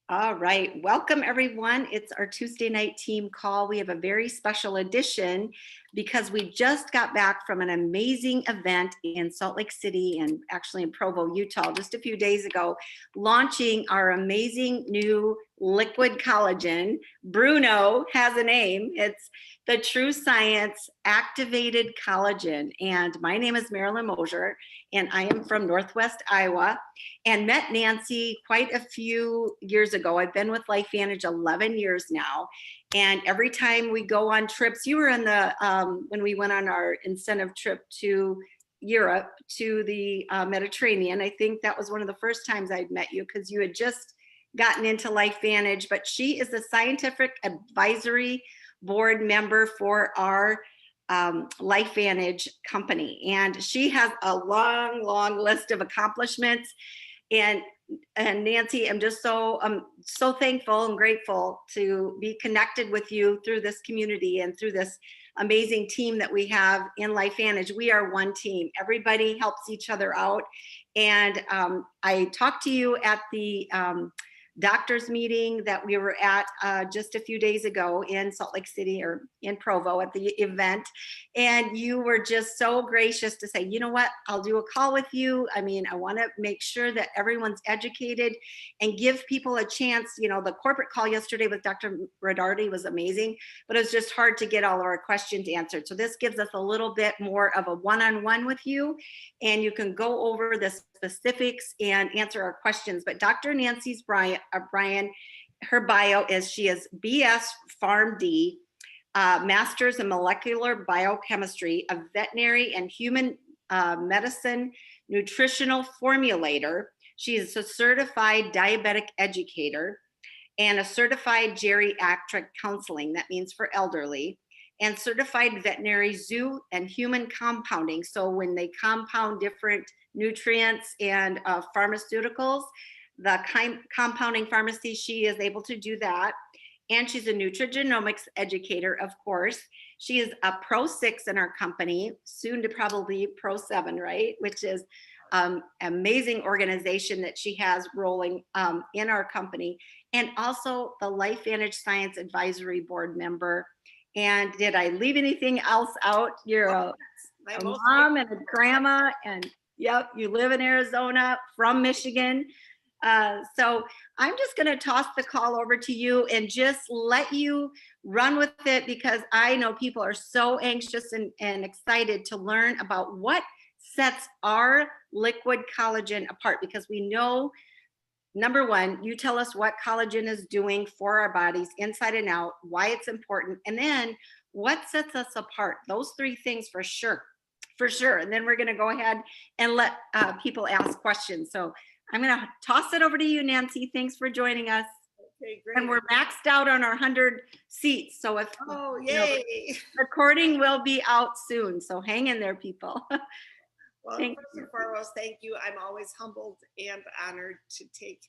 All right. Welcome, everyone. It's our Tuesday night team call. We have a very special edition because we just got back from an amazing event in Salt Lake City and actually in Provo, Utah, just a few days ago, launching our amazing new liquid collagen. Bruno has a name. It's the TrueScience Activated Collagen. And my name is Marilyn Moser, and I am from Northwest Iowa and met Nancy quite a few years ago. I've been with LifeVantage 11 years now. And every time we go on trips, you were in the, when we went on our incentive trip to Europe, to the Mediterranean. I think that was one of the first times I'd met you because you had just gotten into LifeVantage, but she is the scientific advisory board member for our LifeVantage company. And she has a long list of accomplishments. And Nancy, I'm just so thankful and grateful to be connected with you through this community and through this amazing team that we have in LifeVantage. We are one team. Everybody helps each other out. And I talked to you at the doctor's meeting that we were at just a few days ago in Salt Lake City, or in Provo at the event. And you were just so gracious to say, you know what, I'll do a call with you. I mean, I want to make sure that everyone's educated and give people a chance. You know, the corporate call yesterday with Dr. Rodarty was amazing, but it was just hard to get all of our questions answered. So this gives us a little bit more of a one-on-one with you, and you can go over the specifics and answer our questions. But Dr. Nancy's Bryan, her bio is she is BS PharmD, Master's in Molecular Biochemistry, a veterinary and human medicine nutritional formulator. She is a certified diabetic educator and a certified geriatric counseling, that means for elderly, and certified veterinary zoo and human compounding. So when they compound different nutrients and pharmaceuticals, the compounding pharmacy, she is able to do that. And she's a nutrigenomics educator, of course. She is a Pro 6 in our company, soon to probably Pro 7, right? Which is amazing organization that she has rolling in our company. And also the LifeVantage Science Advisory Board member. And did I leave anything else out? You're a mom and a grandma, and yep, you live in Arizona, from Michigan. So I'm just going to toss the call over to you and just let you run with it, because I know people are so anxious and excited to learn about what sets our liquid collagen apart, because we know, number one, you tell us what collagen is doing for our bodies inside and out, why it's important, and then what sets us apart. Those three things for sure. And then we're going to go ahead and let people ask questions. So I'm going to toss it over to you, Nancy. Thanks for joining us. Okay, great. And we're maxed out on our 100 seats. So if yay. Recording will be out soon. So hang in there, people. Well, first and foremost, thank you. I'm always humbled and honored to take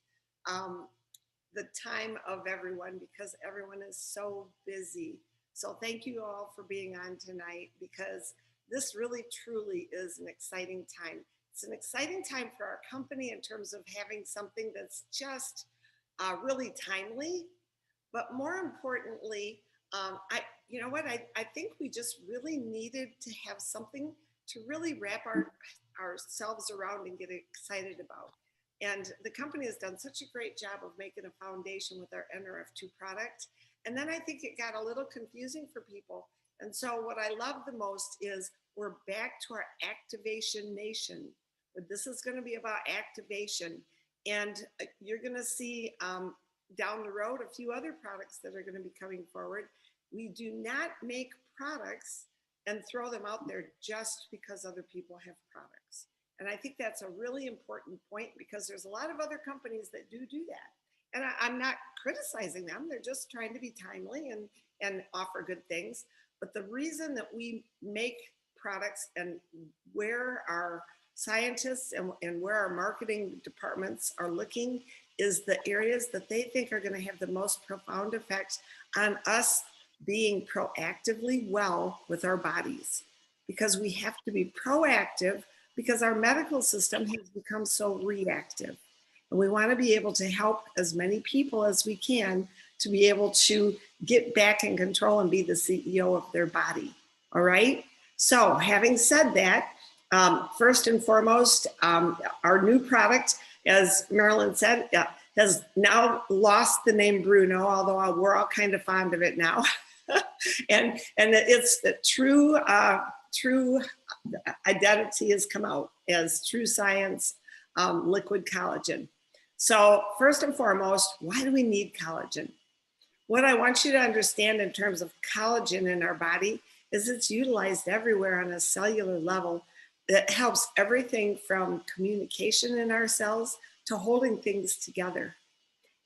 the time of everyone, because everyone is so busy. So thank you all for being on tonight, because this really truly is an exciting time. It's an exciting time for our company in terms of having something that's just really timely, but more importantly, you know what, I think we just really needed to have something to really wrap ourselves around and get excited about. And the company has done such a great job of making a foundation with our NRF2 product. And then I think it got a little confusing for people. And so what I love the most is we're back to our activation nation. But this is going to be about activation. And you're going to see down the road a few other products that are going to be coming forward. We do not make products and throw them out there just because other people have products. And I think that's a really important point, because there's a lot of other companies that do that. And I'm not criticizing them. They're just trying to be timely and offer good things. But the reason that we make products and where our scientists and where our marketing departments are looking is the areas that they think are going to have the most profound effect on us being proactively well with our bodies, because we have to be proactive, because our medical system has become so reactive. And we want to be able to help as many people as we can to be able to get back in control and be the CEO of their body. All right. So having said that, first and foremost, our new product, as Marilyn said, has now lost the name Bruno, although we're all kind of fond of it now. and it's the true identity has come out as TrueScience liquid collagen. So first and foremost, why do we need collagen? What I want you to understand in terms of collagen in our body is it's utilized everywhere on a cellular level. That helps everything from communication in our cells to holding things together.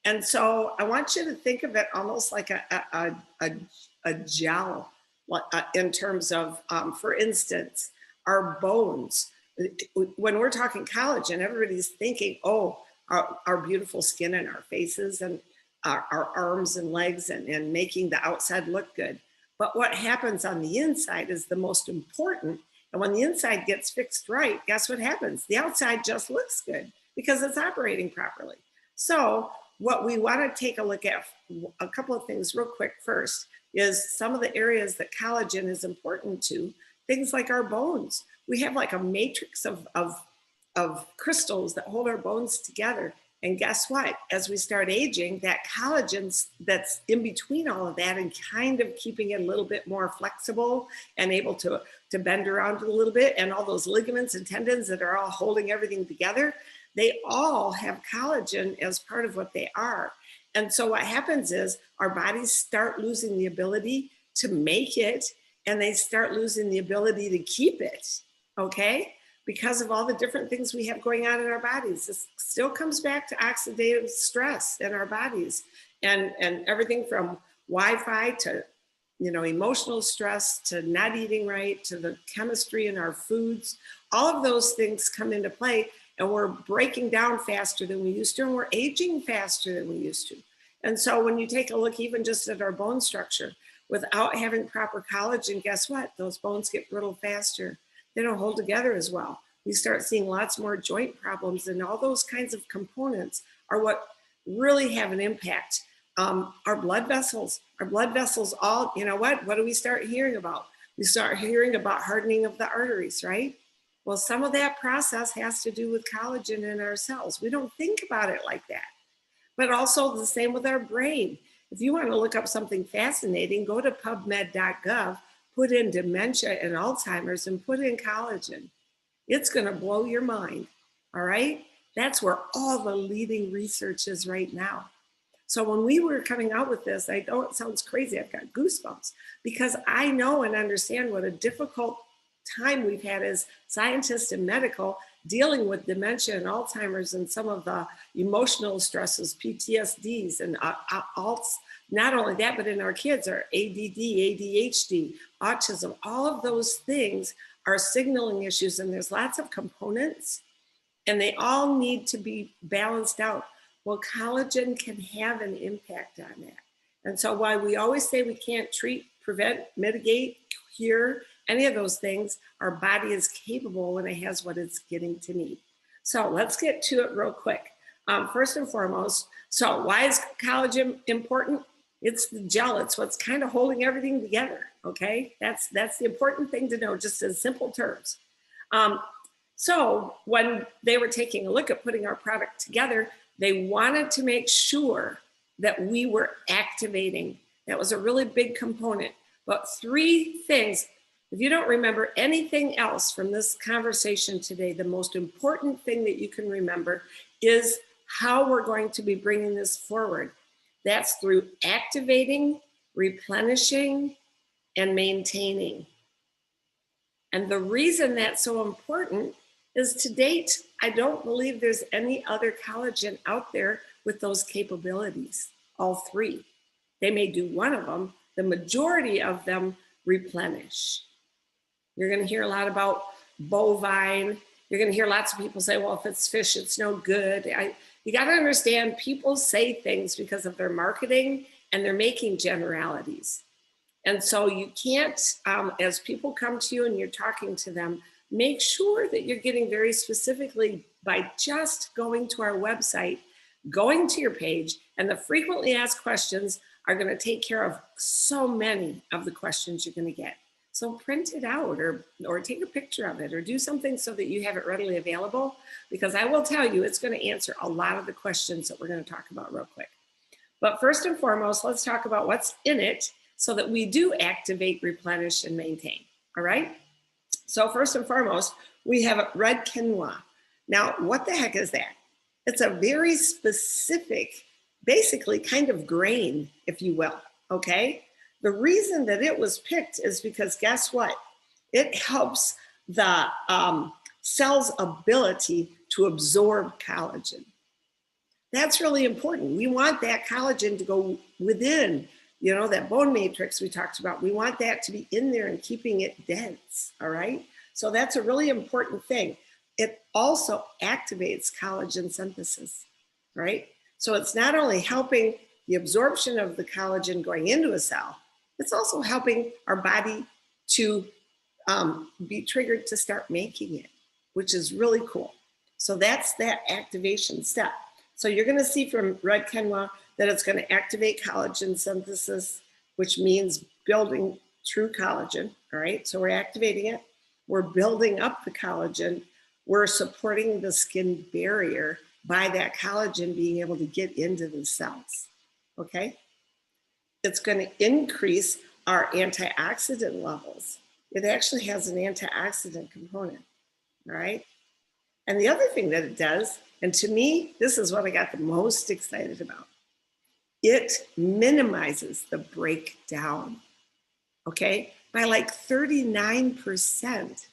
And so I want you to think of it almost like a gel in terms of, for instance, our bones. When we're talking collagen, everybody's thinking, oh, our beautiful skin and our faces and our arms and legs and making the outside look good. But what happens on the inside is the most important. And when the inside gets fixed right, guess what happens? The outside just looks good because it's operating properly. So what we want to take a look at, a couple of things real quick first, is some of the areas that collagen is important to, things like our bones. We have like a matrix of crystals that hold our bones together. And guess what? As we start aging, that collagen that's in between all of that and kind of keeping it a little bit more flexible and able to bend around a little bit, and all those ligaments and tendons that are all holding everything together, they all have collagen as part of what they are. And so what happens is our bodies start losing the ability to make it, and they start losing the ability to keep it, okay? Because of all the different things we have going on in our bodies. This still comes back to oxidative stress in our bodies, and everything from Wi-Fi to, you know, emotional stress to not eating right to the chemistry in our foods. All of those things come into play, and we're breaking down faster than we used to, and we're aging faster than we used to. And so when you take a look even just at our bone structure, without having proper collagen, guess what? Those bones get brittle faster. They don't hold together as well. We start seeing lots more joint problems, and all those kinds of components are what really have an impact. Our blood vessels all, you know what do we start hearing about? We start hearing about hardening of the arteries, right? Well, some of that process has to do with collagen in our cells. We don't think about it like that. But also the same with our brain. If you want to look up something fascinating, go to pubmed.gov, put in dementia and Alzheimer's, and put in collagen. It's going to blow your mind, all right? That's where all the leading research is right now. So when we were coming out with this, I know it sounds crazy, I've got goosebumps, because I know and understand what a difficult time we've had as scientists and medical dealing with dementia and Alzheimer's and some of the emotional stresses, PTSDs and alts. Not only that, but in our kids, our ADD, ADHD, autism, all of those things are signaling issues, and there's lots of components, and they all need to be balanced out. Well, collagen can have an impact on that. And so why we always say we can't treat, prevent, mitigate, cure, any of those things, our body is capable when it has what it's getting to need. So let's get to it real quick. First and foremost, so why is collagen important? It's the gel. It's what's kind of holding everything together, okay? That's the important thing to know, just in simple terms. So when they were taking a look at putting our product together, they wanted to make sure that we were activating. That was a really big component. But three things, if you don't remember anything else from this conversation today, the most important thing that you can remember is how we're going to be bringing this forward. That's through activating, replenishing, and maintaining. And the reason that's so important is, to date, I don't believe there's any other collagen out there with those capabilities, all three. They may do one of them. The majority of them replenish. You're going to hear a lot about bovine. You're going to hear lots of people say, well, if it's fish, it's no good. You got to understand, people say things because of their marketing, and they're making generalities. And so you can't, as people come to you and you're talking to them, make sure that you're getting very specifically by just going to our website, going to your page, and the frequently asked questions are going to take care of so many of the questions you're going to get. So print it out or take a picture of it or do something so that you have it readily available, because I will tell you it's going to answer a lot of the questions that we're going to talk about real quick. But first and foremost, let's talk about what's in it so that we do activate, replenish, and maintain. All right? So first and foremost, we have red quinoa. Now, what the heck is that? It's a very specific, basically kind of grain, if you will, okay? The reason that it was picked is because guess what? It helps the cell's ability to absorb collagen. That's really important. We want that collagen to go within, you know, that bone matrix we talked about. We want that to be in there and keeping it dense, all right? So that's a really important thing. It also activates collagen synthesis, right? So it's not only helping the absorption of the collagen going into a cell, it's also helping our body to be triggered to start making it, which is really cool. So that's that activation step. So you're going to see from red quinoa that it's going to activate collagen synthesis, which means building true collagen, all right? So we're activating it. We're building up the collagen. We're supporting the skin barrier by that collagen being able to get into the cells, okay? It's going to increase our antioxidant levels. It actually has an antioxidant component, all right? And the other thing that it does, and to me, this is what I got the most excited about, it minimizes the breakdown, okay? By like 39%.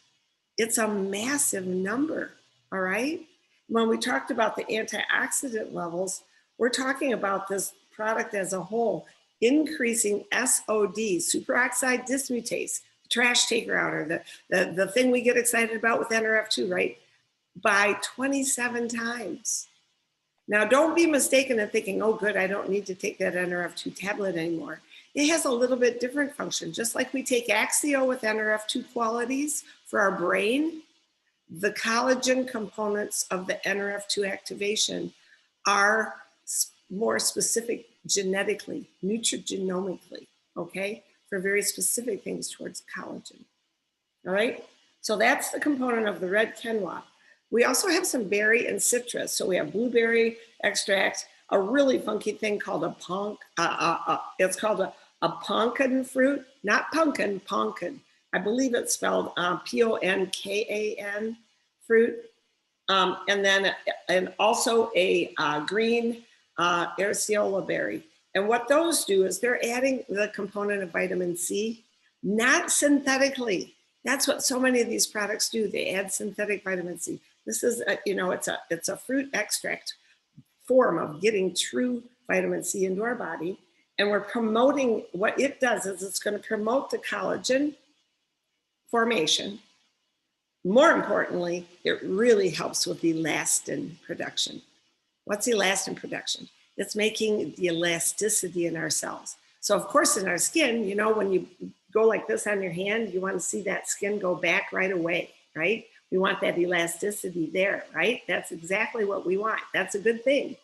It's a massive number, all right? When we talked about the antioxidant levels, we're talking about this product as a whole, increasing SOD, superoxide dismutase, the trash taker outer, the thing we get excited about with NRF2, right? By 27 times. Now, don't be mistaken in thinking, oh, good, I don't need to take that NRF2 tablet anymore. It has a little bit different function. Just like we take Axio with NRF2 qualities for our brain, the collagen components of the NRF2 activation are more specific genetically, nutrigenomically, okay, for very specific things towards collagen. All right, so that's the component of the red quinoa. We also have some berry and citrus. So we have blueberry extract, a really funky thing called a it's called a ponkan fruit, not pumpkin, ponkan. I believe it's spelled Ponkan fruit. And also a green Arceola berry. And what those do is they're adding the component of vitamin C, not synthetically. That's what so many of these products do. They add synthetic vitamin C. This is, it's a fruit extract form of getting true vitamin C into our body. And we're promoting, what it does is it's going to promote the collagen formation. More importantly, it really helps with elastin production. What's elastin production? It's making the elasticity in our cells. So of course, in our skin, you know, when you go like this on your hand, you want to see that skin go back right away, right? We want that elasticity there, right? That's exactly what we want. That's a good thing.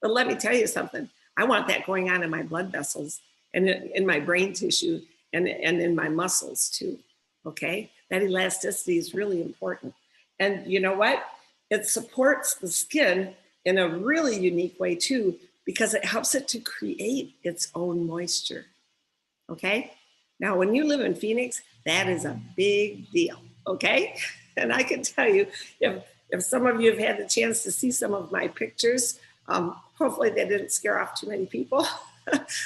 But let me tell you something. I want that going on in my blood vessels and in my brain tissue and in my muscles too, okay? That elasticity is really important. And you know what? It supports the skin in a really unique way too, because it helps it to create its own moisture, okay? Now, when you live in Phoenix, that is a big deal, okay? And I can tell you, if some of you have had the chance to see some of my pictures, hopefully they didn't scare off too many people,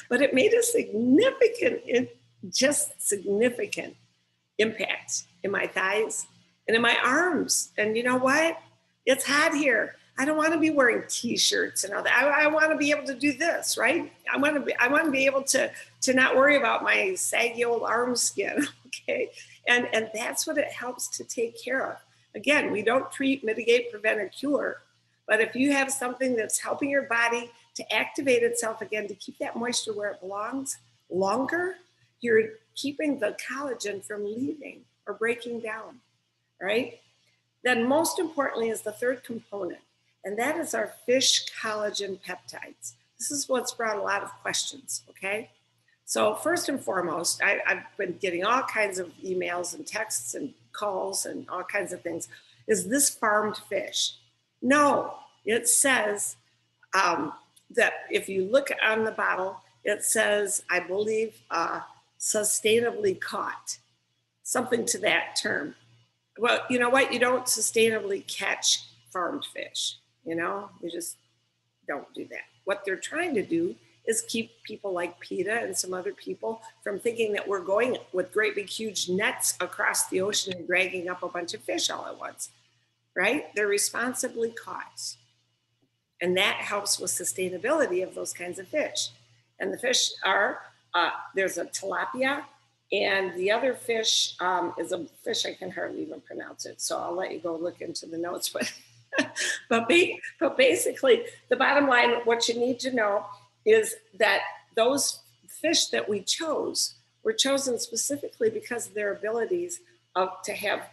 but it made a significant impact in my thighs and in my arms. And you know what? It's hot here. I don't want to be wearing t-shirts and all that. I want to be able to do this, right? I want to be able to not worry about my saggy old arm skin, okay? And that's what it helps to take care of. Again, we don't treat, mitigate, prevent, or cure. But if you have something that's helping your body to activate itself again, to keep that moisture where it belongs longer, you're keeping the collagen from leaving or breaking down, right? Then most importantly is the third component, and that is our fish collagen peptides. This is what's brought a lot of questions, okay? So first and foremost, I've been getting all kinds of emails and texts and calls and all kinds of things. Is this farmed fish? No, it says that if you look on the bottle, it says, I believe, sustainably caught, something to that term. Well, you know what? You don't sustainably catch farmed fish. You know, you just don't do that. What they're trying to do is keep people like PETA and some other people from thinking that we're going with great big huge nets across the ocean and dragging up a bunch of fish all at once, right? They're responsibly caught. And that helps with sustainability of those kinds of fish. And the fish are, there's a tilapia, and the other fish is a fish, I can hardly even pronounce it. So I'll let you go look into the notes. But basically, the bottom line, what you need to know is that those fish that we chose were chosen specifically because of their abilities to have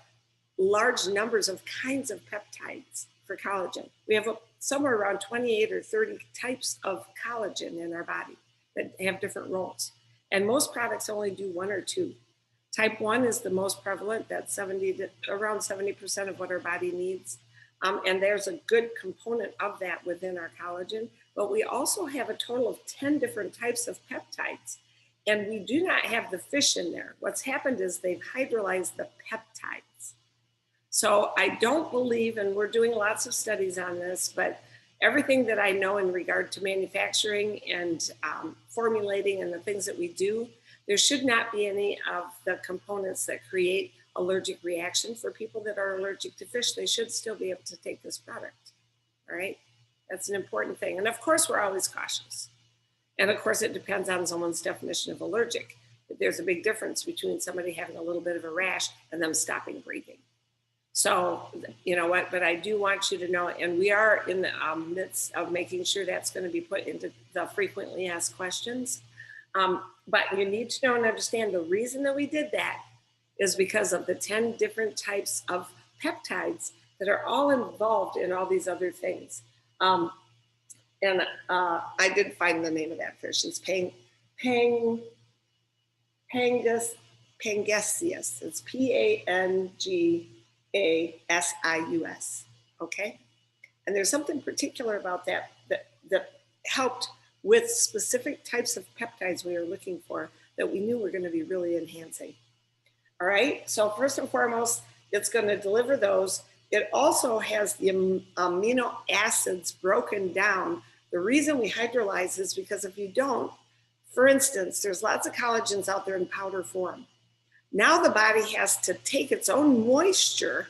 large numbers of kinds of peptides for collagen. We have somewhere around 28 or 30 types of collagen in our body that have different roles. And most products only do one or two. Type 1 is the most prevalent. That's around 70% of what our body needs. And there's a good component of that within our collagen. But we also have a total of 10 different types of peptides. And we do not have the fish in there. What's happened is they've hydrolyzed the peptides. So I don't believe, and we're doing lots of studies on this, but everything that I know in regard to manufacturing and formulating and the things that we do, there should not be any of the components that create allergic reaction for people that are allergic to fish. They should still be able to take this product, all right? That's an important thing. And of course, we're always cautious. And of course, it depends on someone's definition of allergic. There's a big difference between somebody having a little bit of a rash and them stopping breathing. So, you know what, but I do want you to know, and we are in the midst of making sure that's going to be put into the frequently asked questions. But you need to know and understand the reason that we did that is because of the 10 different types of peptides that are all involved in all these other things. I did find the name of that fish. It's Pangasius. It's Pangasius, okay? And there's something particular about that helped with specific types of peptides we were looking for that we knew were going to be really enhancing. All right, so first and foremost, it's going to deliver those. It also has the amino acids broken down. The reason we hydrolyze is because if you don't, for instance, there's lots of collagens out there in powder form. Now the body has to take its own moisture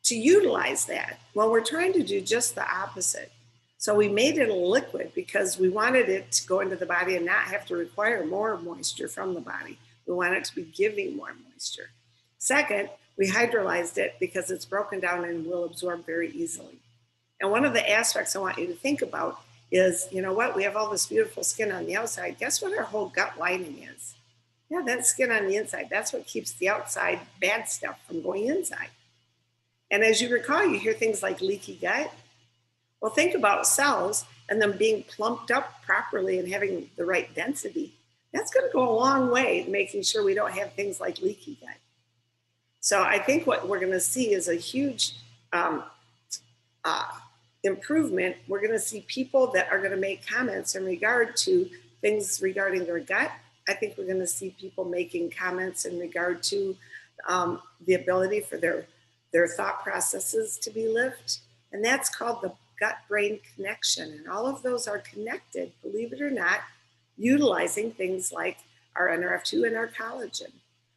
to utilize that. Well, we're trying to do just the opposite. So we made it a liquid because we wanted it to go into the body and not have to require more moisture from the body. We want it to be giving more moisture. Second, we hydrolyzed it because it's broken down and will absorb very easily. And one of the aspects I want you to think about is, you know what, we have all this beautiful skin on the outside. Guess what our whole gut lining is? Yeah, that skin on the inside. That's what keeps the outside bad stuff from going inside. And as you recall, you hear things like leaky gut. Well, think about cells and them being plumped up properly and having the right density. That's going to go a long way in making sure we don't have things like leaky gut. So I think what we're going to see is a huge improvement. We're going to see people that are going to make comments in regard to things regarding their gut. I think we're going to see people making comments in regard to the ability for their thought processes to be lived. And that's called the gut-brain connection. And all of those are connected, believe it or not, utilizing things like our NRF2 and our collagen.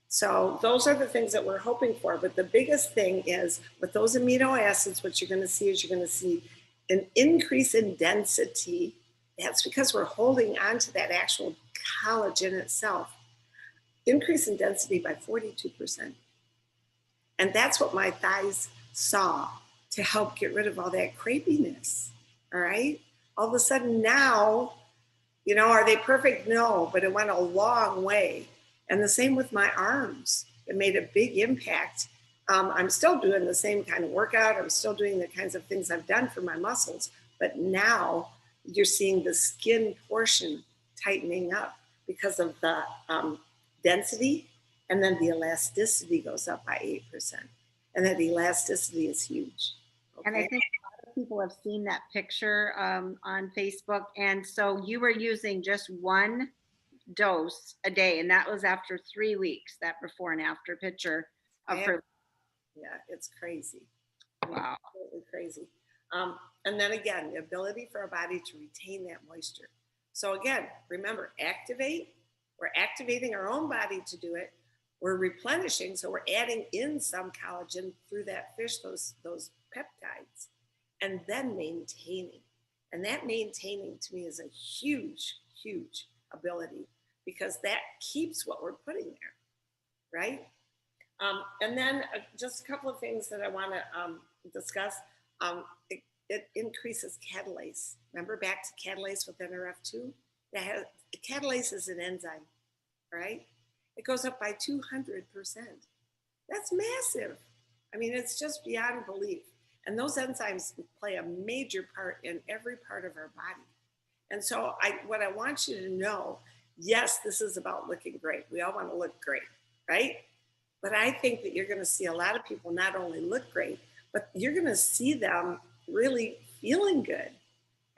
So those are the things that we're hoping for. But the biggest thing is with those amino acids, what you're going to see is you're going to see an increase in density. That's because we're holding on to that actual collagen itself. Increase in density by 42%. And that's what my thighs saw to help get rid of all that crepiness, all right? All of a sudden now, you know, are they perfect? No, but it went a long way. And the same with my arms. It made a big impact I'm still doing the same kind of workout. I'm still doing the kinds of things I've done for my muscles, but now you're seeing the skin portion tightening up because of the density, and then the elasticity goes up by 8%. And that elasticity is huge. Okay? And I think a lot of people have seen that picture on Facebook. And so you were using just one dose a day, and that was after 3 weeks, that before and after picture of her. Yeah, it's crazy. Wow. Absolutely crazy. And then again, the ability for our body to retain that moisture. So again, remember, activate. We're activating our own body to do it. We're replenishing, so we're adding in some collagen through that fish, those peptides, and then maintaining. And that maintaining to me is a huge, huge ability, because that keeps what we're putting there, right? And then just a couple of things that I want to discuss. It increases catalase. Remember back to catalase with NRF2? Catalase is an enzyme, right? It goes up by 200%. That's massive. I mean, it's just beyond belief. And those enzymes play a major part in every part of our body. And so what I want you to know, yes, this is about looking great. We all want to look great, right? But I think that you're going to see a lot of people not only look great, but you're going to see them really feeling good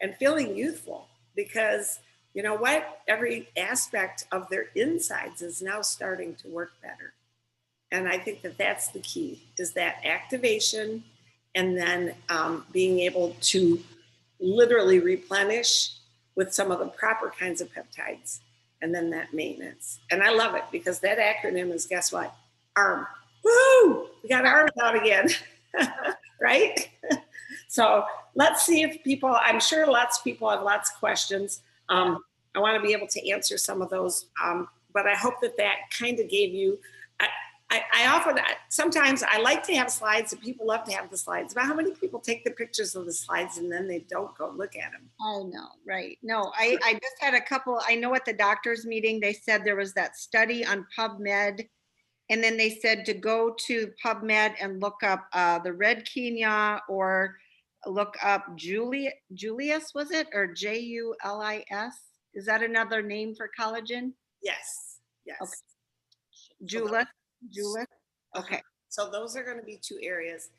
and feeling youthful, because you know what? Every aspect of their insides is now starting to work better. And I think that that's the key, is that activation, and then being able to literally replenish with some of the proper kinds of peptides, and then that maintenance. And I love it, because that acronym is, guess what? ARM. Woo! We got arms out again, right? So let's see if people, I'm sure lots of people have lots of questions. I want to be able to answer some of those, but I hope that kind of gave you, I often, sometimes I like to have slides, and people love to have the slides, but how many people take the pictures of the slides and then they don't go look at them? I know, right. No, I just had a couple, I know at the doctor's meeting, they said there was that study on PubMed, and then they said to go to PubMed and look up the red quinoa, or look up Julius, was it? Or Julis? Is that another name for collagen? Yes, yes. Okay. Julis? Okay. So those are going to be two areas.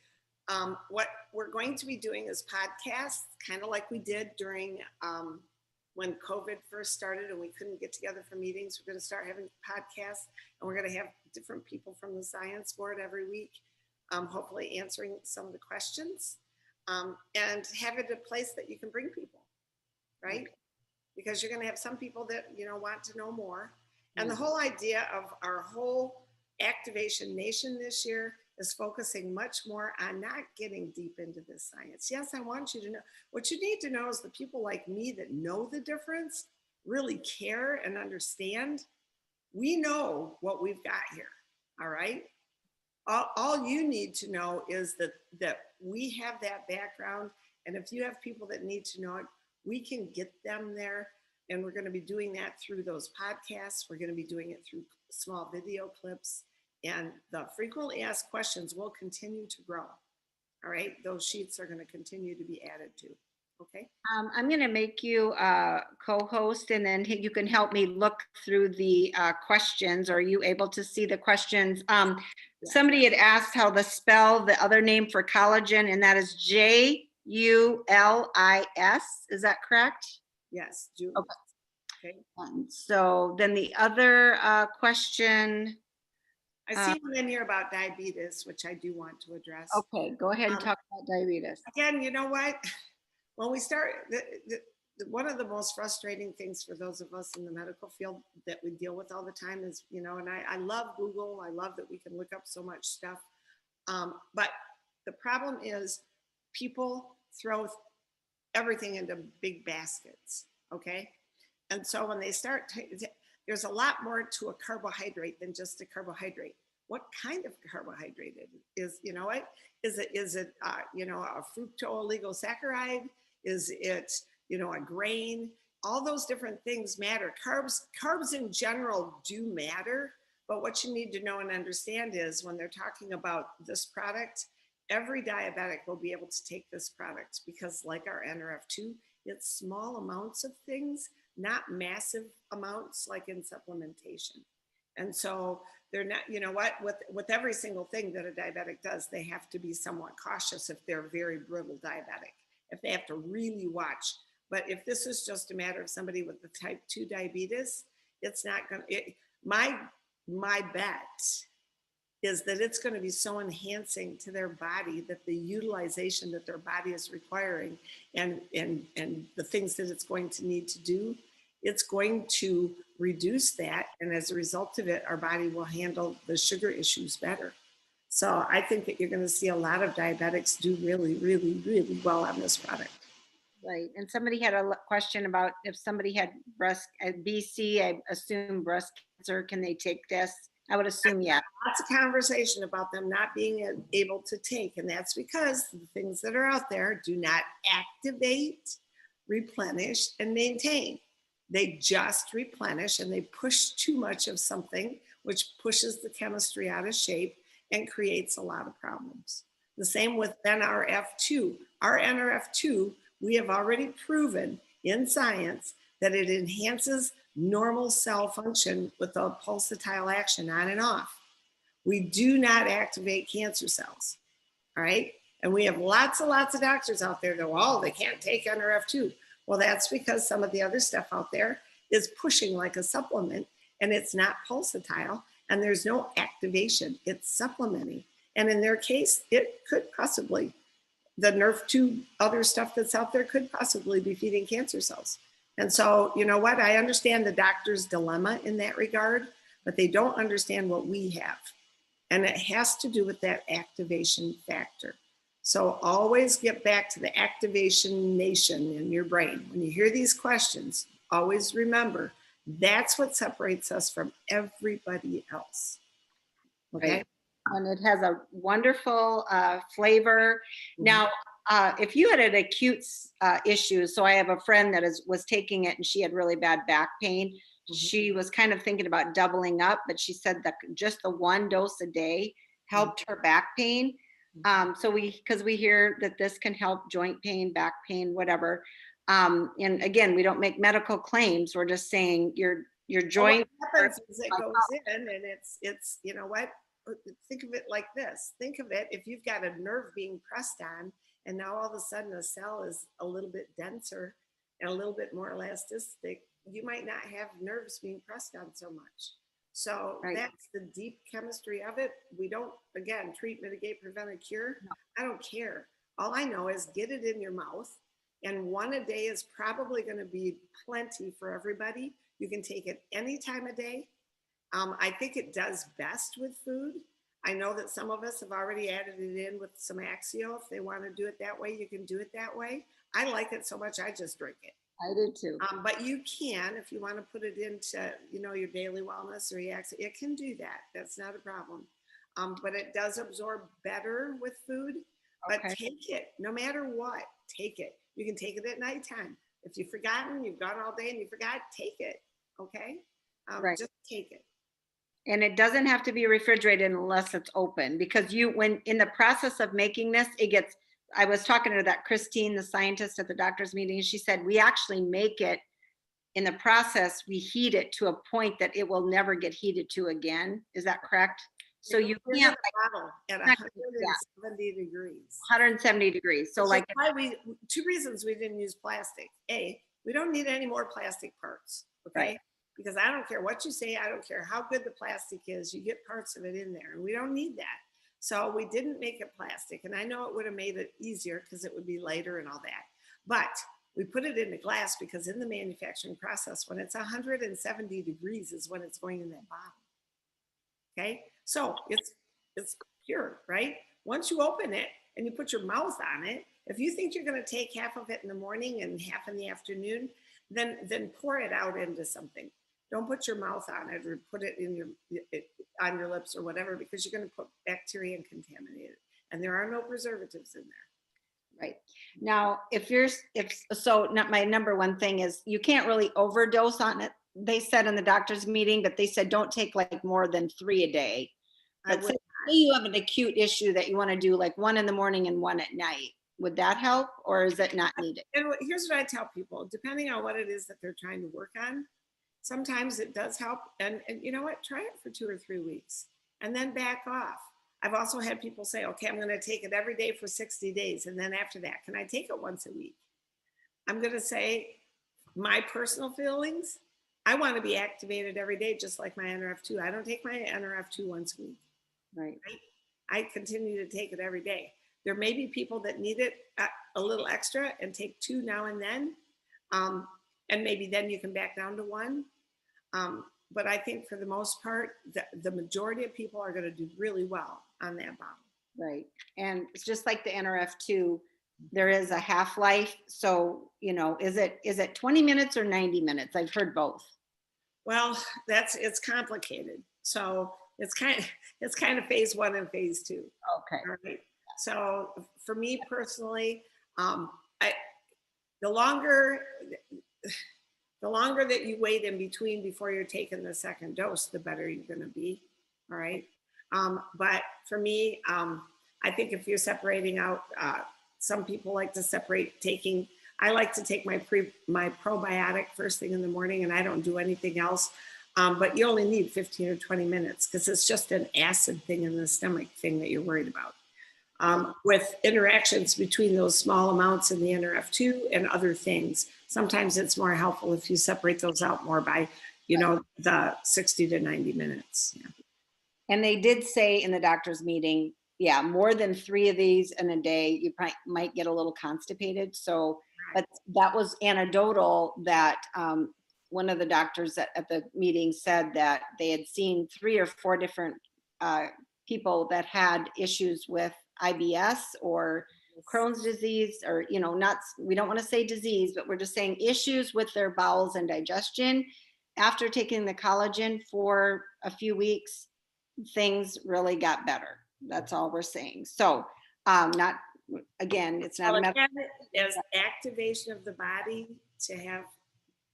What we're going to be doing is podcasts, kind of like we did during when COVID first started and we couldn't get together for meetings. We're going to start having podcasts, and we're going to have different people from the science board every week, hopefully answering some of the questions, and have it a place that you can bring people, right? Because you're going to have some people that, you know, want to know more. And the whole idea of our whole Activation Nation this year is focusing much more on not getting deep into this science. Yes, I want you to know. What you need to know is the people like me that know the difference, really care and understand. We know what we've got here, all right? All you need to know is that we have that background, and if you have people that need to know it, we can get them there. And we're going to be doing that through those podcasts. We're going to be doing it through small video clips, and the frequently asked questions will continue to grow. All right, those sheets are going to continue to be added to. Okay. I'm going to make you co-host, and then you can help me look through the questions. Are you able to see the questions? Somebody had asked how to spell the other name for collagen, and that is Julis. Is that correct? Yes, Julis. Okay. So then the other question. I see one in here about diabetes, which I do want to address. Okay, go ahead and talk about diabetes. Again, you know what? When we start, one of the most frustrating things for those of us in the medical field that we deal with all the time is, you know, and I love Google. I love that we can look up so much stuff. But the problem is people throw everything into big baskets, okay? And so when they start, there's a lot more to a carbohydrate than just a carbohydrate. What kind of carbohydrate it is, you know what? Is it you know, a fructooligosaccharide? Is it, you know, a grain? All those different things matter. Carbs in general do matter, But what you need to know and understand is when they're talking about this product, every diabetic will be able to take this product because like our NRF2, it's small amounts of things, not massive amounts like in supplementation. And so they're not, you know what, with every single thing that a diabetic does, they have to be somewhat cautious if they're very brittle diabetic, if they have to really watch. But if this is just a matter of somebody with the type 2 diabetes, it's not going to, my bet is that it's going to be so enhancing to their body that the utilization that their body is requiring and the things that it's going to need to do, it's going to reduce that. And as a result of it, our body will handle the sugar issues better. So I think that you're going to see a lot of diabetics do really, really, really well on this product. Right. And somebody had a question about if somebody had BC, I assume breast cancer, can they take this? I would assume, yeah. Lots of conversation about them not being able to take, and that's because the things that are out there do not activate, replenish, and maintain. They just replenish and they push too much of something, which pushes the chemistry out of shape and creates a lot of problems. The same with NRF2. Our NRF2, we have already proven in science that it enhances normal cell function with a pulsatile action on and off. We do not activate cancer cells, all right? And we have lots of doctors out there that, well, they can't take NRF2. Well, that's because some of the other stuff out there is pushing like a supplement and it's not pulsatile and there's no activation, it's supplementing. And in their case, it could possibly, the NRF2 other stuff that's out there could possibly be feeding cancer cells. And so, you know what, I understand the doctor's dilemma in that regard, but they don't understand what we have. And it has to do with that activation factor. So always get back to the activation nation in your brain. When you hear these questions, always remember, that's what separates us from everybody else. Okay. Right. And it has a wonderful flavor. Mhm. Now, if you had an acute issue, so I have a friend that was taking it and she had really bad back pain. She was kind of thinking about doubling up, but she said that just the one dose a day helped her back pain. So because we hear that this can help joint pain, back pain, whatever. And again, we don't make medical claims. We're just saying your joint. What happens is it goes in and it's, you know what, think of it like this. Think of it, if you've got a nerve being pressed on and now all of a sudden a cell is a little bit denser and a little bit more elastic, you might not have nerves being pressed on so much. So Right. That's the deep chemistry of it. We don't, again, treat, mitigate, prevent, or cure. No. I don't care. All I know is get it in your mouth, and one a day is probably going to be plenty for everybody. You can take it any time of day. I think it does best with food. I know that some of us have already added it in with some Axio. If they want to do it that way, you can do it that way. I like it so much, I just drink it. I do too. But you can, if you want to put it into, you know, your daily wellness or your Axio, it can do that. That's not a problem. But it does absorb better with food. But Okay. take it, no matter what, take it. You can take it at nighttime. If you've forgotten, you've gone all day and you forgot, take it. Okay? Right. Just take it. And it doesn't have to be refrigerated unless it's open, because when in the process of making this, I was talking to that Christine, the scientist at the doctor's meeting, and she said, we actually make it in the process, we heat it to a point that it will never get heated to again. Is that correct? So you can't bottle at 170 degrees. 170 degrees. So like two reasons we didn't use plastic. A, we don't need any more plastic parts. Okay. Right. Because I don't care what you say, I don't care how good the plastic is, you get parts of it in there, and we don't need that. So we didn't make it plastic, and I know it would have made it easier because it would be lighter and all that. But we put it into glass because in the manufacturing process, when it's 170 degrees is when it's going in that bottle. Okay, so it's pure, right? Once you open it and you put your mouth on it, if you think you're going to take half of it in the morning and half in the afternoon, then pour it out into something. Don't put your mouth on it or put it on your lips or whatever, because you're going to put bacteria and contaminate it. And there are no preservatives in there. Right. Now, my number one thing is you can't really overdose on it they said in the doctor's meeting, but they said don't take like more than 3 a day. I But would say you have an acute issue that you want to do like 1 in the morning and 1 at night. Would that help, or is it not needed? And here's what I tell people, depending on what it is that they're trying to work on, sometimes it does help. And you know what? Try it for 2 or 3 weeks and then back off. I've also had people say, okay, I'm going to take it every day for 60 days. And then after that, can I take it once a week? I'm going to say my personal feelings. I want to be activated every day, just like my NRF2. I don't take my NRF2 once a week. Right. I continue to take it every day. There may be people that need it a little extra and take 2 now and then. And maybe then you can back down to 1. But I think for the most part, the majority of people are going to do really well on that bottle. Right. And it's just like the NRF2, there is a half-life. So, you know, is it 20 minutes or 90 minutes? I've heard both. Well, it's complicated. So it's kind of phase 1 and phase 2. Okay. All right. So for me personally, the longer that you wait in between before you're taking the second dose, the better you're going to be. All right. But for me, I think if you're separating out, some people like to separate taking. I like to take my probiotic first thing in the morning, and I don't do anything else. But you only need 15 or 20 minutes because it's just an acid thing in the stomach thing that you're worried about. With interactions between those small amounts in the NRF2 and other things, sometimes it's more helpful if you separate those out more by, you know, the 60 to 90 minutes. Yeah. And they did say in the doctor's meeting, yeah, more than 3 of these in a day, you might get a little constipated. So, but that was anecdotal that one of the doctors at the meeting said that they had seen 3 or 4 different people that had issues with IBS or Crohn's disease, or, you know, we don't want to say disease, but we're just saying issues with their bowels and digestion. After taking the collagen for a few weeks, things really got better. That's all we're saying. So, not, again, it's not Well, a medical. as activation of the body to have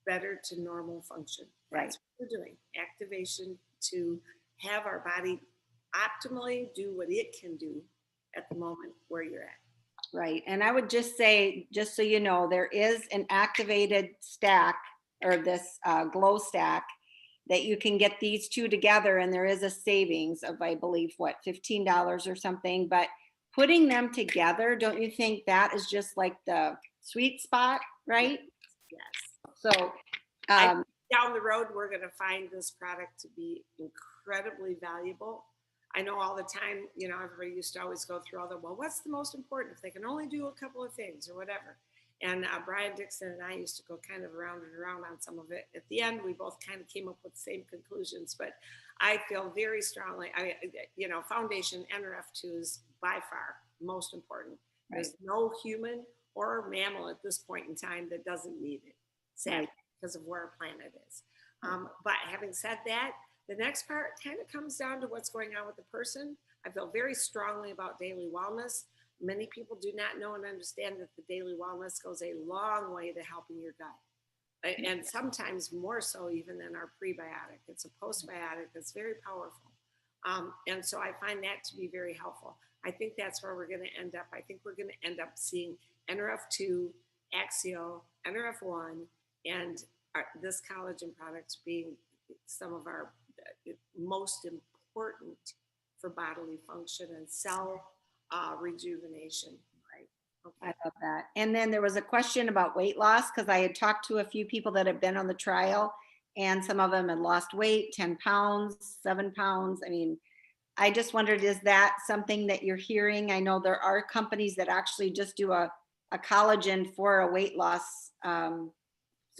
better to normal function. That's what we're doing. Activation to have our body optimally do what it can do at the moment where you're at. Right. And I would just say, just so you know, there is an activated stack, or this glow stack, that you can get these 2 together, and there is a savings of, I believe, what, $15 or something. But putting them together, don't you think that is just like the sweet spot, right? Yes. So down the road, we're going to find this product to be incredibly valuable. I know all the time, you know, everybody used to always go through all the, well, what's the most important if they can only do a couple of things or whatever. And Brian Dixon and I used to go kind of around and around on some of it. At the end, we both kind of came up with the same conclusions. But I feel very strongly, you know, foundation NRF2 is by far most important. Right. There's no human or mammal at this point in time that doesn't need it, sadly, because of where our planet is. But having said that, the next part kind of comes down to what's going on with the person. I feel very strongly about daily wellness. Many people do not know and understand that the daily wellness goes a long way to helping your gut. And sometimes more so even than our prebiotic. It's a postbiotic that's very powerful. And so I find that to be very helpful. I think that's where we're going to end up. I think we're going to end up seeing NRF2, Axio, NRF1, and this collagen products being some of our most important for bodily function and cell rejuvenation. Right. Okay. I love that. And then there was a question about weight loss, because I had talked to a few people that have been on the trial, and some of them had lost weight, 10 pounds, 7 pounds. I mean, I just wondered, is that something that you're hearing? I know there are companies that actually just do a collagen for a weight loss.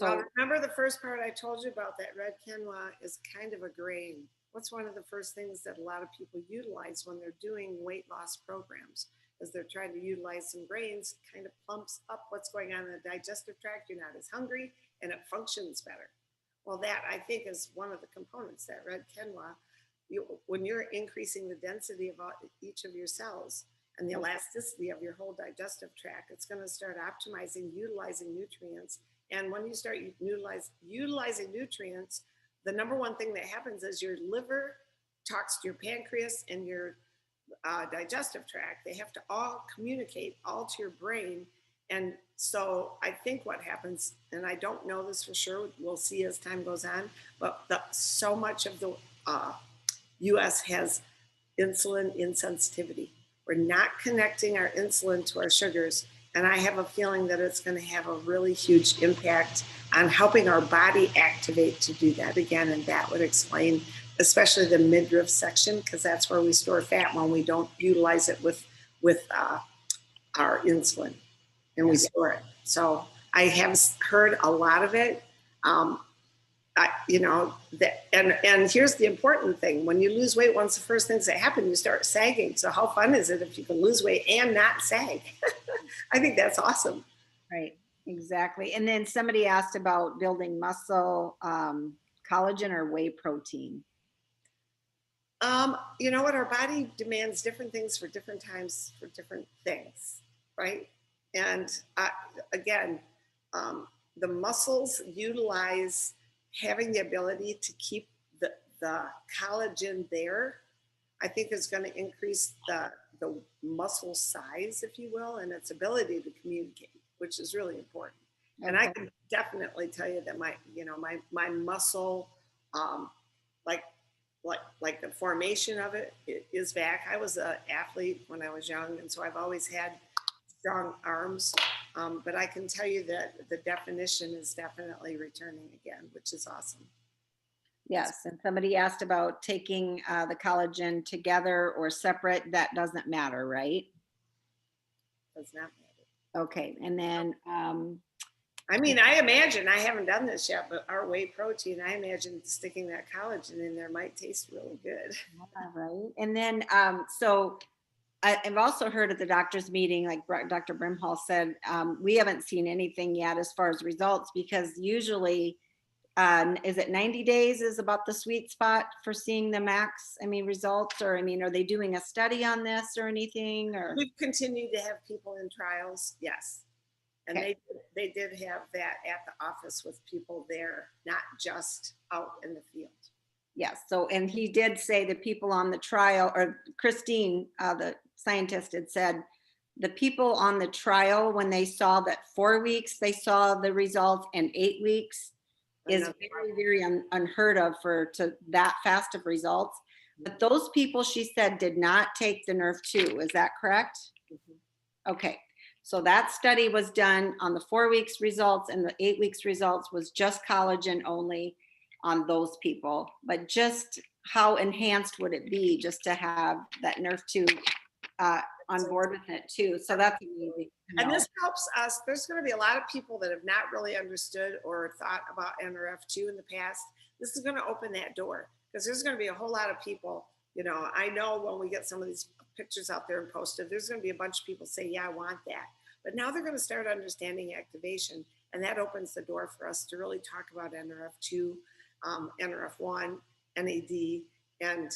Well, remember the first part I told you about, that red quinoa is kind of a grain. What's one of the first things that a lot of people utilize when they're doing weight loss programs? Is they're trying to utilize some grains, kind of plumps up what's going on in the digestive tract. You're not as hungry and it functions better. Well, that I think is one of the components, that red quinoa. When you're increasing the density of each of your cells and the elasticity of your whole digestive tract, it's going to start optimizing, utilizing nutrients And when you start utilizing nutrients, the number one thing that happens is your liver talks to your pancreas and your digestive tract. They have to all communicate all to your brain. And so I think what happens, and I don't know this for sure, we'll see as time goes on, but so much of the US has insulin insensitivity. We're not connecting our insulin to our sugars. And I have a feeling that it's going to have a really huge impact on helping our body activate to do that again. And that would explain, especially the midriff section, because that's where we store fat when we don't utilize it with our insulin, and we store it. So I have heard a lot of it. And here's the important thing: when you lose weight, one of the first things that happen, you start sagging. So how fun is it if you can lose weight and not sag? I think that's awesome. Right, exactly. And then somebody asked about building muscle, collagen or whey protein. You know what? Our body demands different things for different times for different things, right? And again, the muscles utilize having the ability to keep the collagen there. I think is going to increase the muscle size, if you will, and its ability to communicate, which is really important. Okay. And I can definitely tell you that my muscle, like the formation of it is back. I was an athlete when I was young, and so I've always had strong arms. But I can tell you that the definition is definitely returning again, which is awesome. Yes, and somebody asked about taking the collagen together or separate. That doesn't matter, right? Does not matter. Okay, and then I mean, I imagine, I haven't done this yet, but our whey protein, I imagine sticking that collagen in there might taste really good. Yeah, right. And then so I've also heard at the doctor's meeting, like Dr. Brimhall said, we haven't seen anything yet as far as results, because usually, is it 90 days is about the sweet spot for seeing the max, results? Or, are they doing a study on this or anything? Or we've continued to have people in trials, yes. And okay. they did have that at the office with people there, not just out in the field. Yes. So, and he did say the people on the trial, or Christine, the scientist, had said the people on the trial, when they saw that 4 weeks, they saw the results, and 8 weeks is very, very unheard of to that fast of results. But those people, she said, did not take the Nerve 2. Is that correct? Mm-hmm. Okay. So that study was done on the 4 weeks results, and the 8 weeks results was just collagen only on those people. But just how enhanced would it be just to have that Nerve 2 on board with it too? So that's amazing. And this helps us. There's going to be a lot of people that have not really understood or thought about NRF2 in the past. This is going to open that door, because there's going to be a whole lot of people. I know when we get some of these pictures out there and posted, there's going to be a bunch of people say, yeah, I want that. But now they're going to start understanding activation, and that opens the door for us to really talk about NRF2, NRF1, NAD, and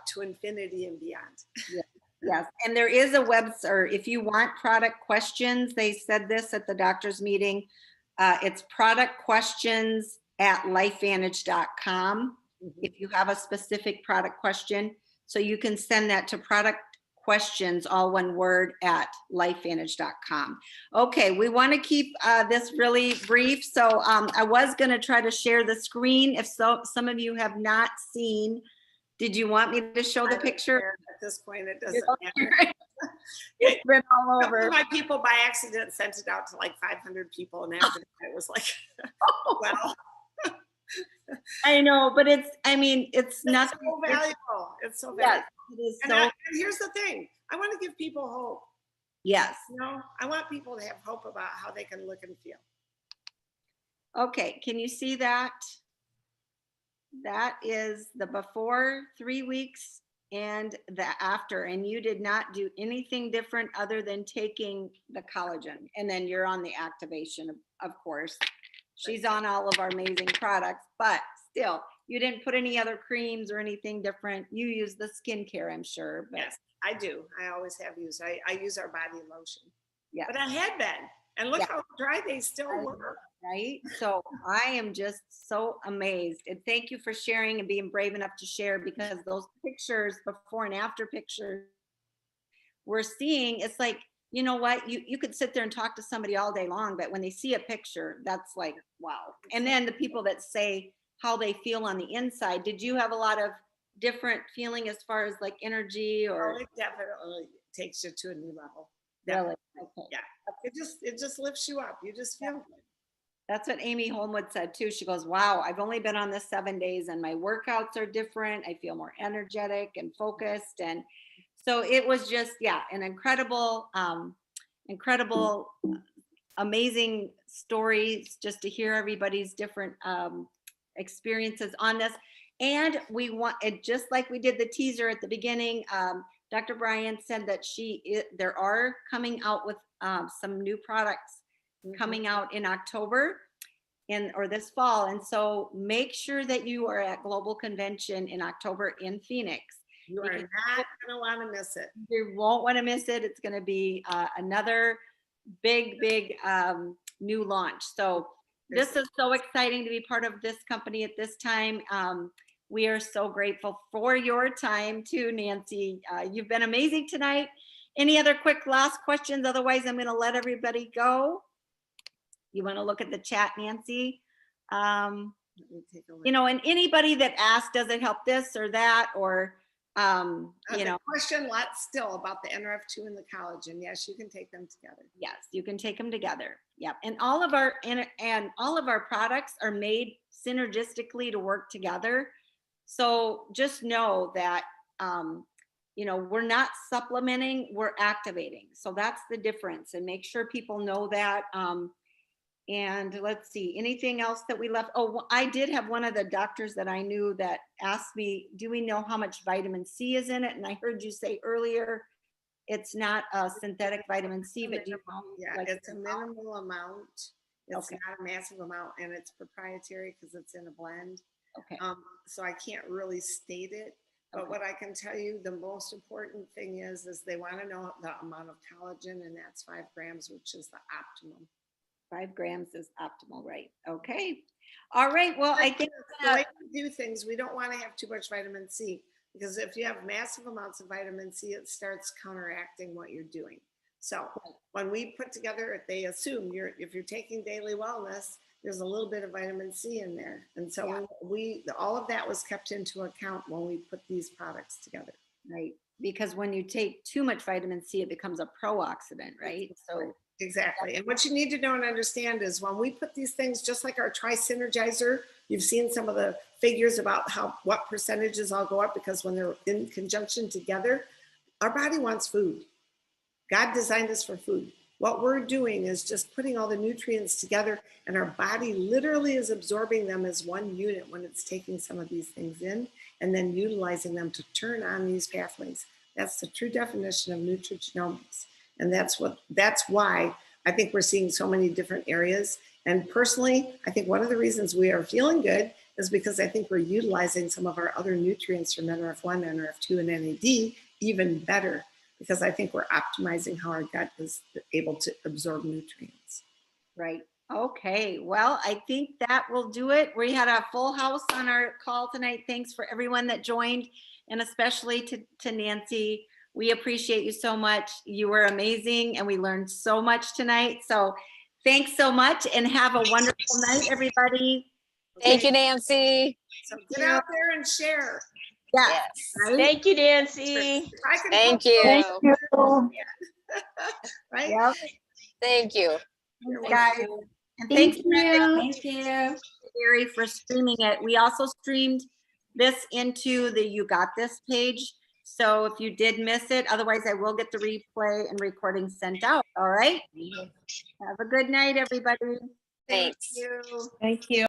to infinity and beyond. Yeah. Yes, and there is a website, or if you want product questions, they said this at the doctor's meeting, it's productquestions@lifevantage.com. Mm-hmm. If you have a specific product question, so you can send that to product questions, all one word, @lifevantage.com. Okay, we want to keep this really brief, so I was going to try to share the screen. If some of you have not seen, did you want me to show the picture? At this point, it doesn't matter. It's been all over. My people by accident sent it out to like 500 people, and after that, it was like, well. I know, but it's nothing. So valuable. It's so valuable. Yes, it is. And here's the thing: I want to give people hope. Yes. I want people to have hope about how they can look and feel. Okay, can you see that? That is the before 3 weeks and the after, and you did not do anything different other than taking the collagen, and then you're on the activation, of course. She's on all of our amazing products, but still, you didn't put any other creams or anything different. You use the skincare, I'm sure. But yes, I do. I always have used. I use our body lotion. Yeah. But I had been, and look how dry they still were. Right? So I am just so amazed. And thank you for sharing and being brave enough to share, because those pictures, before and after pictures we're seeing, it's like, you know what, you could sit there and talk to somebody all day long, but when they see a picture, that's like, wow. And then the people that say how they feel on the inside, did you have a lot of different feeling as far as like energy Oh, or it definitely takes you to a new level. really? Definitely. Okay. Yeah. It just lifts you up. You just feel good. That's what Amy Holmwood said too. She goes, wow, I've only been on this 7 days and my workouts are different. I feel more energetic and focused. And so it was just, yeah, an incredible, incredible, amazing stories just to hear everybody's different experiences on this. And we want it, just like we did the teaser at the beginning. Dr. Bryan said that there are coming out with some new products coming out in October or this fall. And so make sure that you are at Global Convention in October in Phoenix. You are not going to want to miss it. You won't want to miss it. It's going to be another big new launch. So this is so exciting to be part of this company at this time. We are so grateful for your time too, Nancy. You've been amazing tonight. Any other quick last questions? Otherwise, I'm going to let everybody go. You want to look at the chat, Nancy? Let me take a look. You know, and anybody that asked, does it help this or that, or you know, question lots still about the NRF2 and the collagen. Yes, you can take them together. yes, you can take them together. Yeah, and all of our products are made synergistically to work together. So just know that you know, we're not supplementing, we're activating. So that's the difference, and make sure people know that. And let's see, anything else that we left? Oh, I did have one of the doctors that I knew that asked me, do we know how much vitamin C is in it? And I heard you say earlier, it's not a synthetic vitamin C, but do you know? Yeah, like, it's a minimal amount. It's Okay. not a massive amount, and it's proprietary because it's in a blend. Okay. So I can't really state it, but Okay. what I can tell you, the most important thing is they want to know the amount of collagen, and that's 5 grams, which is the optimum. 5 grams is optimal, right? Okay. All right. Well, I think the way we do things, we don't want to have too much vitamin C, because if you have massive amounts of vitamin C, it starts counteracting what you're doing. So when we put together, they assume if you're taking daily wellness, there's a little bit of vitamin C in there. And so all of that was kept into account when we put these products together. Right. Because when you take too much vitamin C, it becomes a pro-oxidant, right? So exactly. And what you need to know and understand is when we put these things, just like our Tri-Synergizer, you've seen some of the figures about what percentages all go up, because when they're in conjunction together, our body wants food. God designed us for food. What we're doing is just putting all the nutrients together, and our body literally is absorbing them as one unit when it's taking some of these things in and then utilizing them to turn on these pathways. That's the true definition of nutrigenomics. And that's why I think we're seeing so many different areas. And personally, I think one of the reasons we are feeling good is because I think we're utilizing some of our other nutrients from NRF1, NRF2, and NAD even better, because I think we're optimizing how our gut is able to absorb nutrients. Right. Okay. Well, I think that will do it. We had a full house on our call tonight. Thanks for everyone that joined, and especially to Nancy. We appreciate you so much. You were amazing, and we learned so much tonight. So thanks so much, and have a wonderful night, everybody. Thank you, Nancy. So get out there and share. Yeah. Yes. Right? Thank you, Nancy. Thank you. Right? Yep. Thank you. Thanks, guys. And thanks, Thank you. Gary, for streaming it. We also streamed this into the You Got This page. So if you did miss it, otherwise I will get the replay and recording sent out. All right. Have a good night, everybody. Thanks. Thank you. Thank you.